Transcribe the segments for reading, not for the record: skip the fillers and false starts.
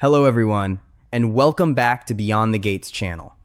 Hello everyone, and welcome back to Beyond the Gates channel.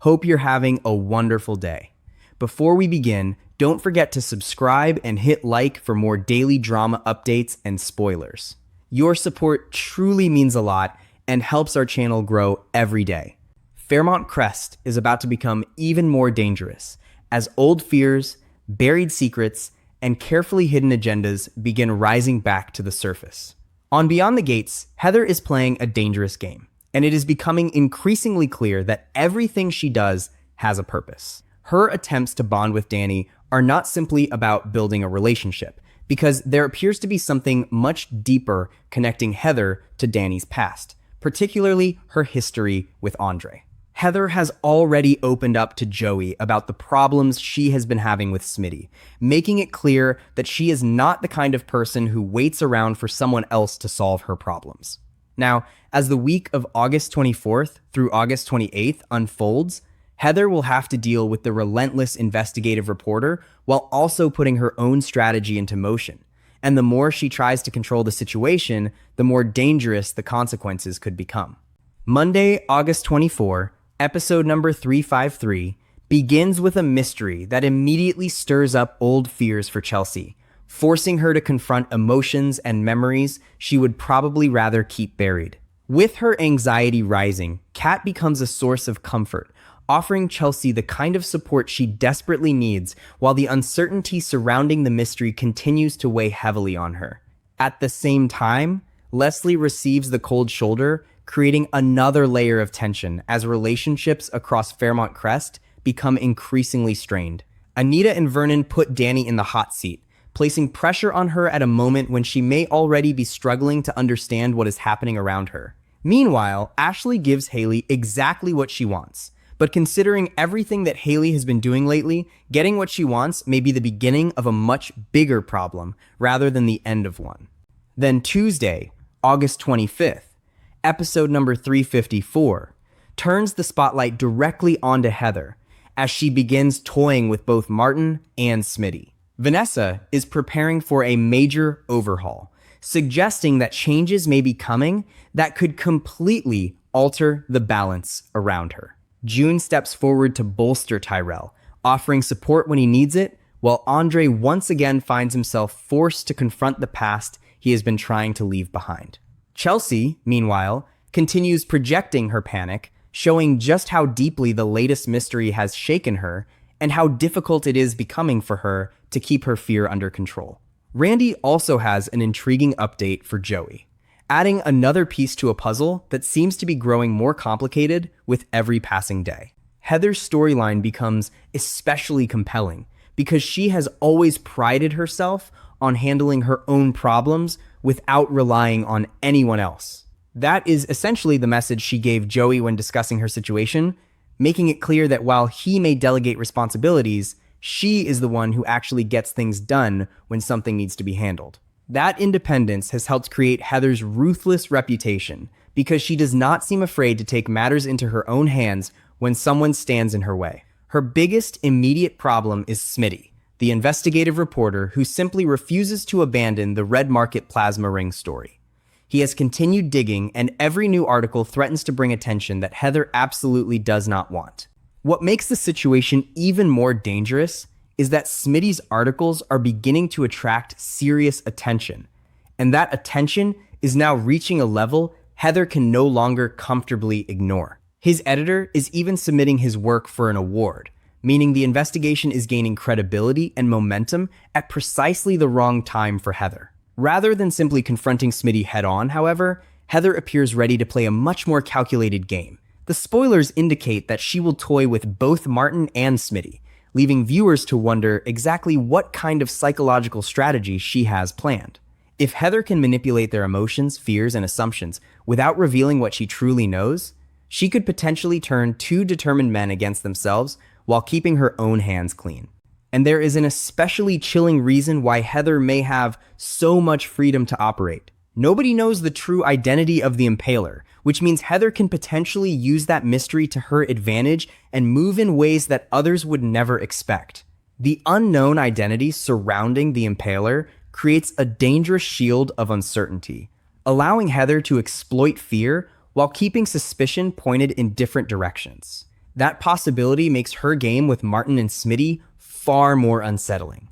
Hope you're having a wonderful day. Before we begin, don't forget to subscribe and hit like for more daily drama updates and spoilers. Your support truly means a lot and helps our channel grow every day. Fairmont Crest is about to become even more dangerous as old fears, buried secrets, and carefully hidden agendas begin rising back to the surface. On Beyond the Gates, Heather is playing a dangerous game, and it is becoming increasingly clear that everything she does has a purpose. Her attempts to bond with Danny are not simply about building a relationship, because there appears to be something much deeper connecting Heather to Danny's past, particularly her history with Andre. Heather has already opened up to Joey about the problems she has been having with Smitty, making it clear that she is not the kind of person who waits around for someone else to solve her problems. Now, as the week of August 24th through August 28th unfolds, Heather will have to deal with the relentless investigative reporter while also putting her own strategy into motion. And the more she tries to control the situation, the more dangerous the consequences could become. Monday, August 24, episode number 353, begins with a mystery that immediately stirs up old fears for Chelsea, forcing her to confront emotions and memories she would probably rather keep buried. With her anxiety rising, Kat becomes a source of comfort, offering Chelsea the kind of support she desperately needs while the uncertainty surrounding the mystery continues to weigh heavily on her. At the same time, Leslie receives the cold shoulder, creating another layer of tension as relationships across Fairmont Crest become increasingly strained. Anita and Vernon put Danny in the hot seat, placing pressure on her at a moment when she may already be struggling to understand what is happening around her. Meanwhile, Ashley gives Haley exactly what she wants. But considering everything that Haley has been doing lately, getting what she wants may be the beginning of a much bigger problem rather than the end of one. Then Tuesday, August 25th, episode number 354, turns the spotlight directly onto Heather as she begins toying with both Martin and Smitty. Vanessa is preparing for a major overhaul, suggesting that changes may be coming that could completely alter the balance around her. June steps forward to bolster Tyrell, offering support when he needs it, while Andre once again finds himself forced to confront the past he has been trying to leave behind. Chelsea, meanwhile, continues projecting her panic, showing just how deeply the latest mystery has shaken her and how difficult it is becoming for her to keep her fear under control. Randy also has an intriguing update for Joey, adding another piece to a puzzle that seems to be growing more complicated with every passing day. Heather's storyline becomes especially compelling because she has always prided herself on handling her own problems without relying on anyone else. That is essentially the message she gave Joey when discussing her situation, making it clear that while he may delegate responsibilities, she is the one who actually gets things done when something needs to be handled. That independence has helped create Heather's ruthless reputation because she does not seem afraid to take matters into her own hands when someone stands in her way. Her biggest immediate problem is Smitty, the investigative reporter who simply refuses to abandon the Red Market plasma ring story. He has continued digging, and every new article threatens to bring attention that Heather absolutely does not want. What makes the situation even more dangerous is that Smitty's articles are beginning to attract serious attention, and that attention is now reaching a level Heather can no longer comfortably ignore. His editor is even submitting his work for an award, meaning the investigation is gaining credibility and momentum at precisely the wrong time for Heather. Rather than simply confronting Smitty head-on, however, Heather appears ready to play a much more calculated game. The spoilers indicate that she will toy with both Martin and Smitty, leaving viewers to wonder exactly what kind of psychological strategy she has planned. If Heather can manipulate their emotions, fears, and assumptions without revealing what she truly knows, she could potentially turn two determined men against themselves while keeping her own hands clean. And there is an especially chilling reason why Heather may have so much freedom to operate. Nobody knows the true identity of the Impaler, which means Heather can potentially use that mystery to her advantage and move in ways that others would never expect. The unknown identity surrounding the Impaler creates a dangerous shield of uncertainty, allowing Heather to exploit fear while keeping suspicion pointed in different directions. That possibility makes her game with Martin and Smitty far more unsettling,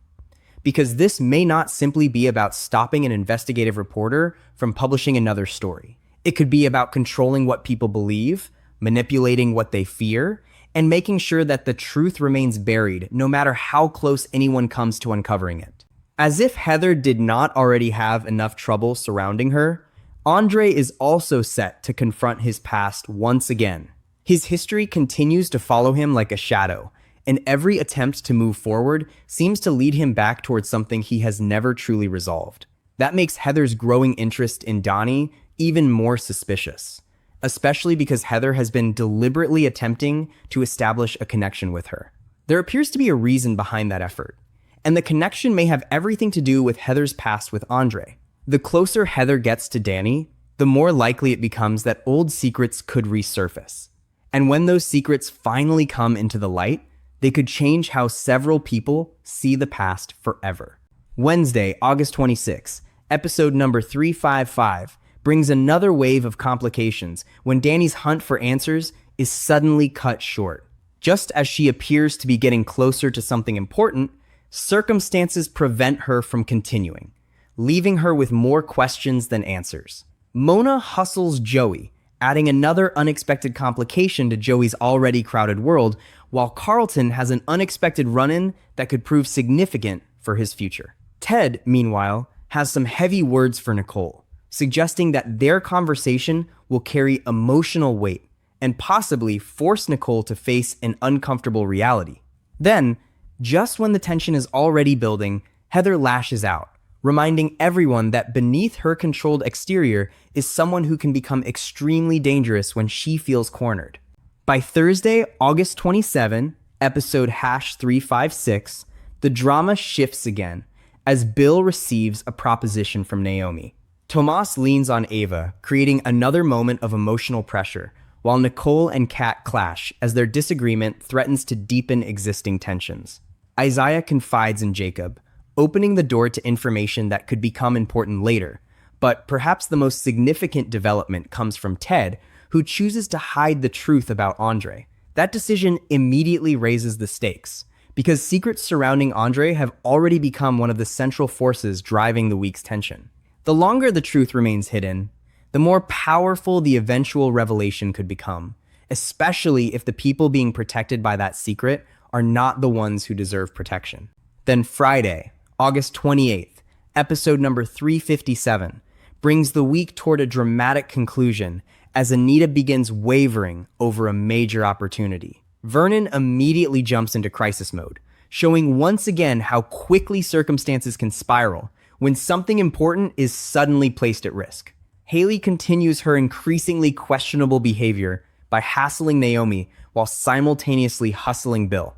because this may not simply be about stopping an investigative reporter from publishing another story. It could be about controlling what people believe, manipulating what they fear, and making sure that the truth remains buried no matter how close anyone comes to uncovering it. As if Heather did not already have enough trouble surrounding her, Andre is also set to confront his past once again. His history continues to follow him like a shadow, and every attempt to move forward seems to lead him back towards something he has never truly resolved. That makes Heather's growing interest in Donnie even more suspicious, especially because Heather has been deliberately attempting to establish a connection with her. There appears to be a reason behind that effort, and the connection may have everything to do with Heather's past with Andre. The closer Heather gets to Danny, the more likely it becomes that old secrets could resurface. And when those secrets finally come into the light, they could change how several people see the past forever. Wednesday, August 26, episode number 355, brings another wave of complications when Danny's hunt for answers is suddenly cut short. Just as she appears to be getting closer to something important, circumstances prevent her from continuing, leaving her with more questions than answers. Mona hustles Joey, adding another unexpected complication to Joey's already crowded world, while Carlton has an unexpected run-in that could prove significant for his future. Ted, meanwhile, has some heavy words for Nicole, suggesting that their conversation will carry emotional weight and possibly force Nicole to face an uncomfortable reality. Then, just when the tension is already building, Heather lashes out, reminding everyone that beneath her controlled exterior is someone who can become extremely dangerous when she feels cornered. By Thursday, August 27, episode #356, the drama shifts again as Bill receives a proposition from Naomi. Tomas leans on Ava, creating another moment of emotional pressure, while Nicole and Kat clash as their disagreement threatens to deepen existing tensions. Isaiah confides in Jacob, opening the door to information that could become important later. But perhaps the most significant development comes from Ted, who chooses to hide the truth about Andre. That decision immediately raises the stakes, because secrets surrounding Andre have already become one of the central forces driving the week's tension. The longer the truth remains hidden, the more powerful the eventual revelation could become, especially if the people being protected by that secret are not the ones who deserve protection. Then Friday, August 28th, episode number 357, brings the week toward a dramatic conclusion as Anita begins wavering over a major opportunity. Vernon immediately jumps into crisis mode, showing once again how quickly circumstances can spiral when something important is suddenly placed at risk. Haley continues her increasingly questionable behavior by hassling Naomi while simultaneously hustling Bill,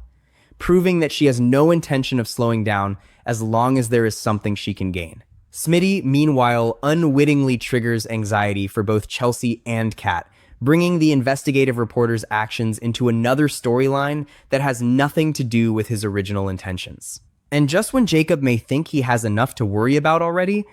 proving that she has no intention of slowing down as long as there is something she can gain. Smitty, meanwhile, unwittingly triggers anxiety for both Chelsea and Kat, bringing the investigative reporter's actions into another storyline that has nothing to do with his original intentions. And just when Jacob may think he has enough to worry about already,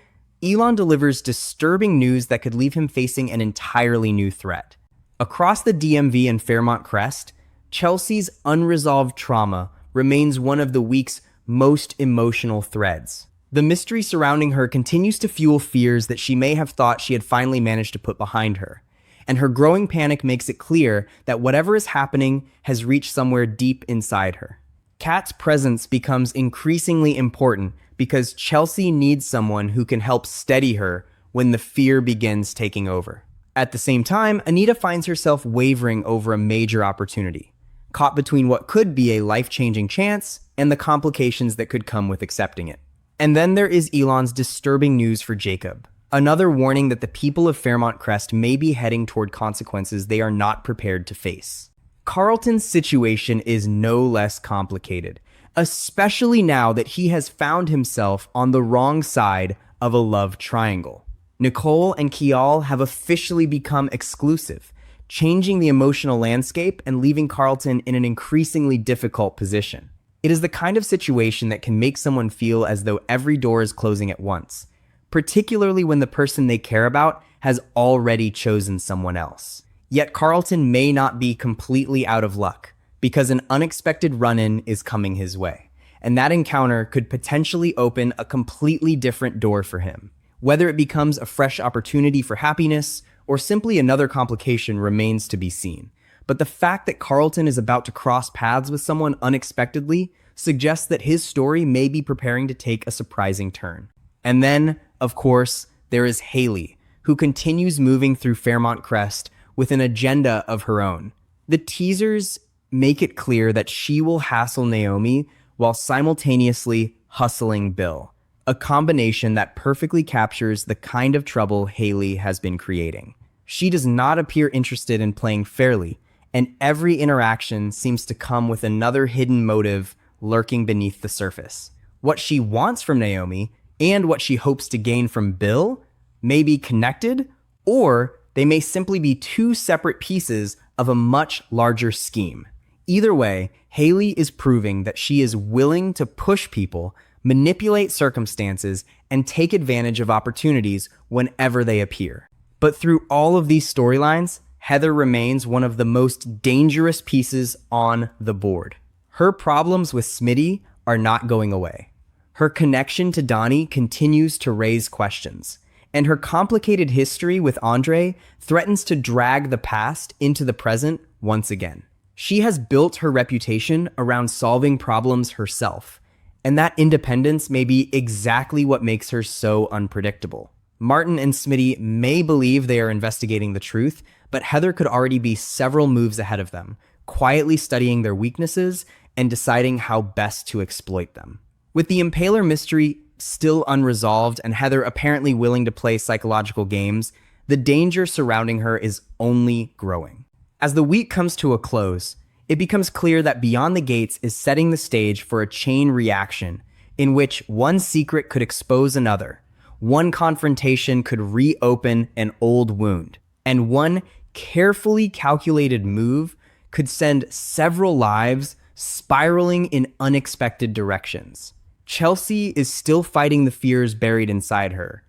Elon delivers disturbing news that could leave him facing an entirely new threat. Across the DMV and Fairmont Crest, Chelsea's unresolved trauma remains one of the week's most emotional threads. The mystery surrounding her continues to fuel fears that she may have thought she had finally managed to put behind her, and her growing panic makes it clear that whatever is happening has reached somewhere deep inside her. Kat's presence becomes increasingly important because Chelsea needs someone who can help steady her when the fear begins taking over. At the same time, Anita finds herself wavering over a major opportunity, caught between what could be a life-changing chance and the complications that could come with accepting it. And then there is Elon's disturbing news for Jacob, another warning that the people of Fairmont Crest may be heading toward consequences they are not prepared to face. Carlton's situation is no less complicated, especially now that he has found himself on the wrong side of a love triangle. Nicole and Kial have officially become exclusive, changing the emotional landscape and leaving Carlton in an increasingly difficult position. It is the kind of situation that can make someone feel as though every door is closing at once, particularly when the person they care about has already chosen someone else. Yet Carlton may not be completely out of luck, because an unexpected run-in is coming his way, and that encounter could potentially open a completely different door for him. Whether it becomes a fresh opportunity for happiness or simply another complication remains to be seen. But the fact that Carlton is about to cross paths with someone unexpectedly suggests that his story may be preparing to take a surprising turn. And then, of course, there is Haley, who continues moving through Fairmont Crest with an agenda of her own. The teasers make it clear that she will hassle Naomi while simultaneously hustling Bill, a combination that perfectly captures the kind of trouble Haley has been creating. She does not appear interested in playing fairly, and every interaction seems to come with another hidden motive lurking beneath the surface. What she wants from Naomi and what she hopes to gain from Bill may be connected, or they may simply be two separate pieces of a much larger scheme. Either way, Haley is proving that she is willing to push people, manipulate circumstances, and take advantage of opportunities whenever they appear. But through all of these storylines, Heather remains one of the most dangerous pieces on the board. Her problems with Smitty are not going away. Her connection to Donnie continues to raise questions, and her complicated history with Andre threatens to drag the past into the present once again. She has built her reputation around solving problems herself, and that independence may be exactly what makes her so unpredictable. Martin and Smitty may believe they are investigating the truth, but Heather could already be several moves ahead of them, quietly studying their weaknesses and deciding how best to exploit them. With the Impaler mystery still unresolved and Heather apparently willing to play psychological games, the danger surrounding her is only growing. As the week comes to a close, it becomes clear that Beyond the Gates is setting the stage for a chain reaction in which one secret could expose another, one confrontation could reopen an old wound, and one carefully calculated move could send several lives spiraling in unexpected directions. Chelsea is still fighting the fears buried inside her.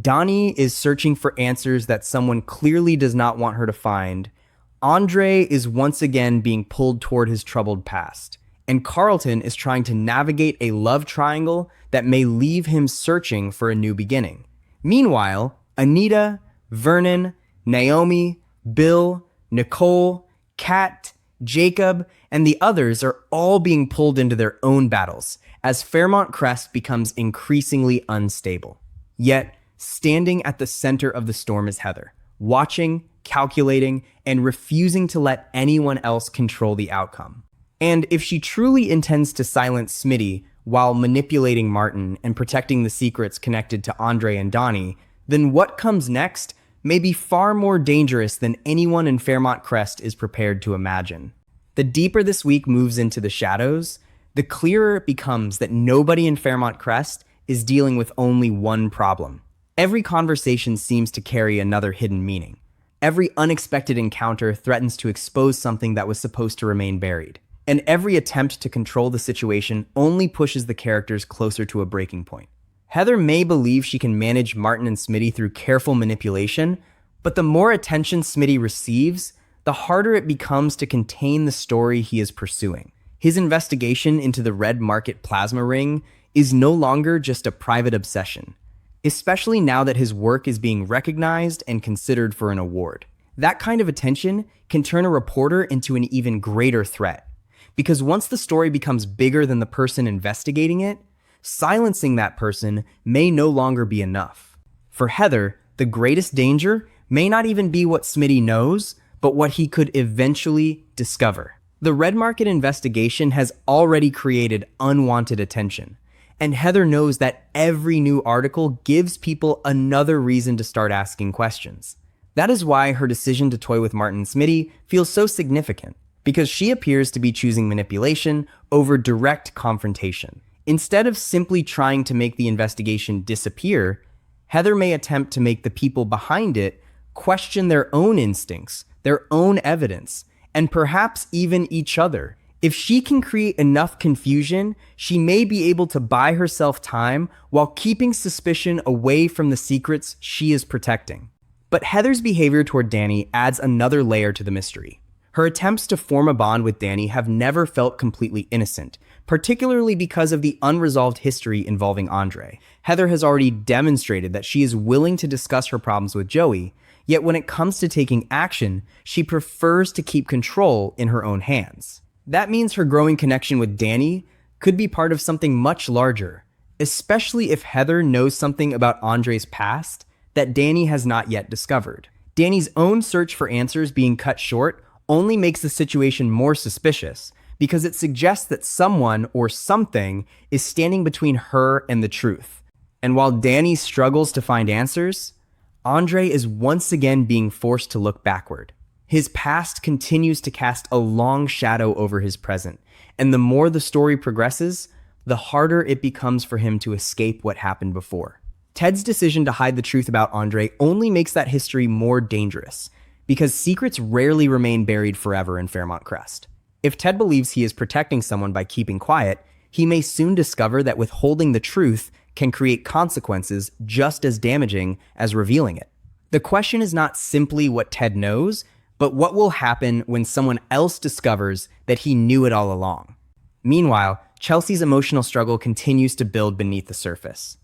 Donnie is searching for answers that someone clearly does not want her to find. Andre is once again being pulled toward his troubled past. And Carlton is trying to navigate a love triangle that may leave him searching for a new beginning. Meanwhile, Anita, Vernon, Naomi, Bill, Nicole, Kat, Jacob, and the others are all being pulled into their own battles as Fairmont Crest becomes increasingly unstable. Yet, standing at the center of the storm is Heather, watching, calculating, and refusing to let anyone else control the outcome. And if she truly intends to silence Smitty while manipulating Martin and protecting the secrets connected to Andre and Donnie, then what comes next may be far more dangerous than anyone in Fairmont Crest is prepared to imagine. The deeper this week moves into the shadows, the clearer it becomes that nobody in Fairmont Crest is dealing with only one problem. Every conversation seems to carry another hidden meaning. Every unexpected encounter threatens to expose something that was supposed to remain buried. And every attempt to control the situation only pushes the characters closer to a breaking point. Heather may believe she can manage Martin and Smitty through careful manipulation, but the more attention Smitty receives, the harder it becomes to contain the story he is pursuing. His investigation into the Red Market plasma ring is no longer just a private obsession, especially now that his work is being recognized and considered for an award. That kind of attention can turn a reporter into an even greater threat, because once the story becomes bigger than the person investigating it, silencing that person may no longer be enough. For Heather, the greatest danger may not even be what Smitty knows, but what he could eventually discover. The Red Market investigation has already created unwanted attention, and Heather knows that every new article gives people another reason to start asking questions. That is why her decision to toy with Martin and Smitty feels so significant, because she appears to be choosing manipulation over direct confrontation. Instead of simply trying to make the investigation disappear, Heather may attempt to make the people behind it question their own instincts, their own evidence, and perhaps even each other. If she can create enough confusion, she may be able to buy herself time while keeping suspicion away from the secrets she is protecting. But Heather's behavior toward Danny adds another layer to the mystery. Her attempts to form a bond with Danny have never felt completely innocent, particularly because of the unresolved history involving Andre. Heather has already demonstrated that she is willing to discuss her problems with Joey, yet when it comes to taking action, she prefers to keep control in her own hands. That means her growing connection with Danny could be part of something much larger, especially if Heather knows something about Andre's past that Danny has not yet discovered. Danny's own search for answers being cut short only makes the situation more suspicious because it suggests that someone or something is standing between her and the truth. And while Danny struggles to find answers, Andre is once again being forced to look backward. His past continues to cast a long shadow over his present, and the more the story progresses, the harder it becomes for him to escape what happened before. Ted's decision to hide the truth about Andre only makes that history more dangerous, because secrets rarely remain buried forever in Fairmont Crest. If Ted believes he is protecting someone by keeping quiet, he may soon discover that withholding the truth can create consequences just as damaging as revealing it. The question is not simply what Ted knows, but what will happen when someone else discovers that he knew it all along. Meanwhile, Chelsea's emotional struggle continues to build beneath the surface.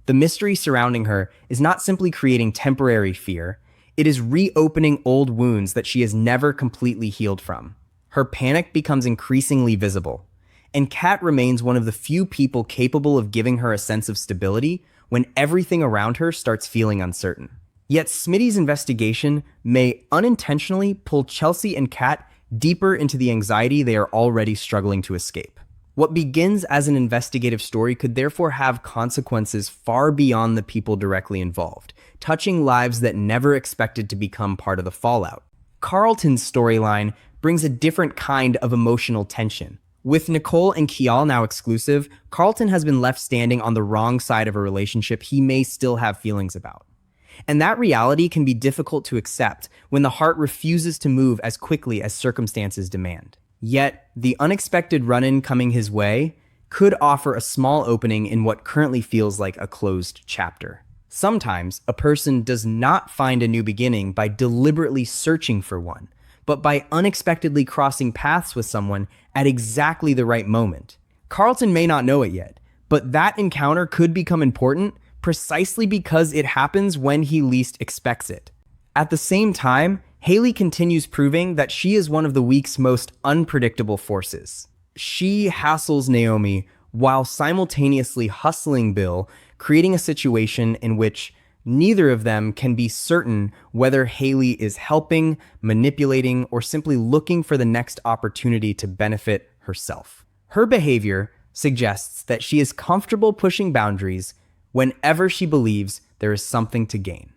The mystery surrounding her is not simply creating temporary fear, it is reopening old wounds that she has never completely healed from. Her panic becomes increasingly visible, and Kat remains one of the few people capable of giving her a sense of stability when everything around her starts feeling uncertain. Yet Smitty's investigation may unintentionally pull Chelsea and Kat deeper into the anxiety they are already struggling to escape. What begins as an investigative story could therefore have consequences far beyond the people directly involved, touching lives that never expected to become part of the fallout. Carlton's storyline brings a different kind of emotional tension. With Nicole and Kial now exclusive, Carlton has been left standing on the wrong side of a relationship he may still have feelings about. And that reality can be difficult to accept when the heart refuses to move as quickly as circumstances demand. Yet, the unexpected run-in coming his way could offer a small opening in what currently feels like a closed chapter. Sometimes, a person does not find a new beginning by deliberately searching for one, but by unexpectedly crossing paths with someone at exactly the right moment. Carlton may not know it yet, but that encounter could become important precisely because it happens when he least expects it. At the same time, Haley continues proving that she is one of the week's most unpredictable forces. She hassles Naomi while simultaneously hustling Bill, creating a situation in which neither of them can be certain whether Haley is helping, manipulating, or simply looking for the next opportunity to benefit herself. Her behavior suggests that she is comfortable pushing boundaries whenever she believes there is something to gain.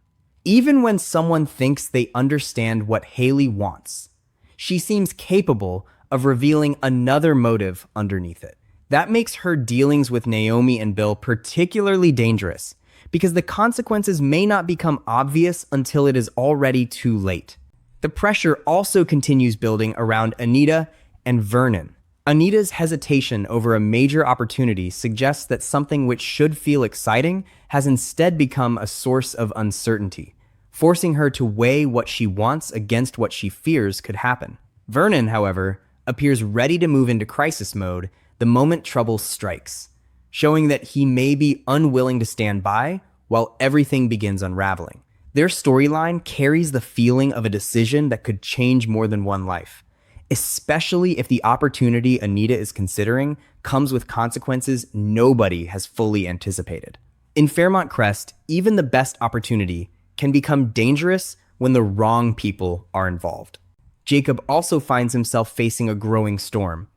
Even when someone thinks they understand what Haley wants, she seems capable of revealing another motive underneath it. That makes her dealings with Naomi and Bill particularly dangerous, because the consequences may not become obvious until it is already too late. The pressure also continues building around Anita and Vernon. Anita's hesitation over a major opportunity suggests that something which should feel exciting has instead become a source of uncertainty, forcing her to weigh what she wants against what she fears could happen. Vernon, however, appears ready to move into crisis mode the moment trouble strikes, showing that he may be unwilling to stand by while everything begins unraveling. Their storyline carries the feeling of a decision that could change more than one life, especially if the opportunity Anita is considering comes with consequences nobody has fully anticipated. In Fairmont Crest, even the best opportunity can become dangerous when the wrong people are involved. Jacob also finds himself facing a growing storm.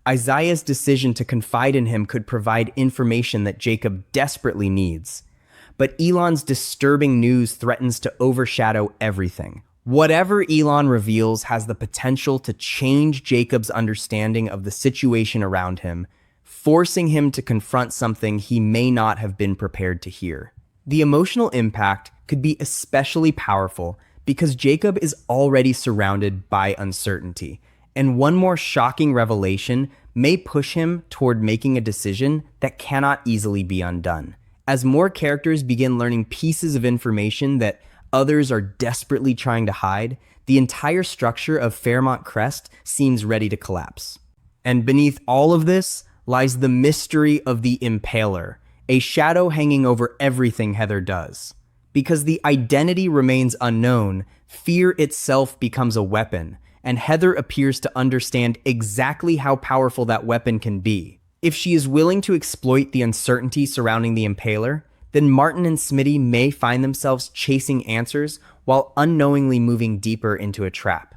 Isaiah's decision to confide in him could provide information that Jacob desperately needs. But Elon's disturbing news threatens to overshadow everything. Whatever Elon reveals has the potential to change Jacob's understanding of the situation around him, forcing him to confront something he may not have been prepared to hear. The emotional impact could be especially powerful because Jacob is already surrounded by uncertainty, and one more shocking revelation may push him toward making a decision that cannot easily be undone. As more characters begin learning pieces of information that others are desperately trying to hide, the entire structure of Fairmont Crest seems ready to collapse. And beneath all of this lies the mystery of the Impaler, a shadow hanging over everything Heather does. Because the identity remains unknown, fear itself becomes a weapon, and Heather appears to understand exactly how powerful that weapon can be. If she is willing to exploit the uncertainty surrounding the Impaler, then Martin and Smitty may find themselves chasing answers while unknowingly moving deeper into a trap.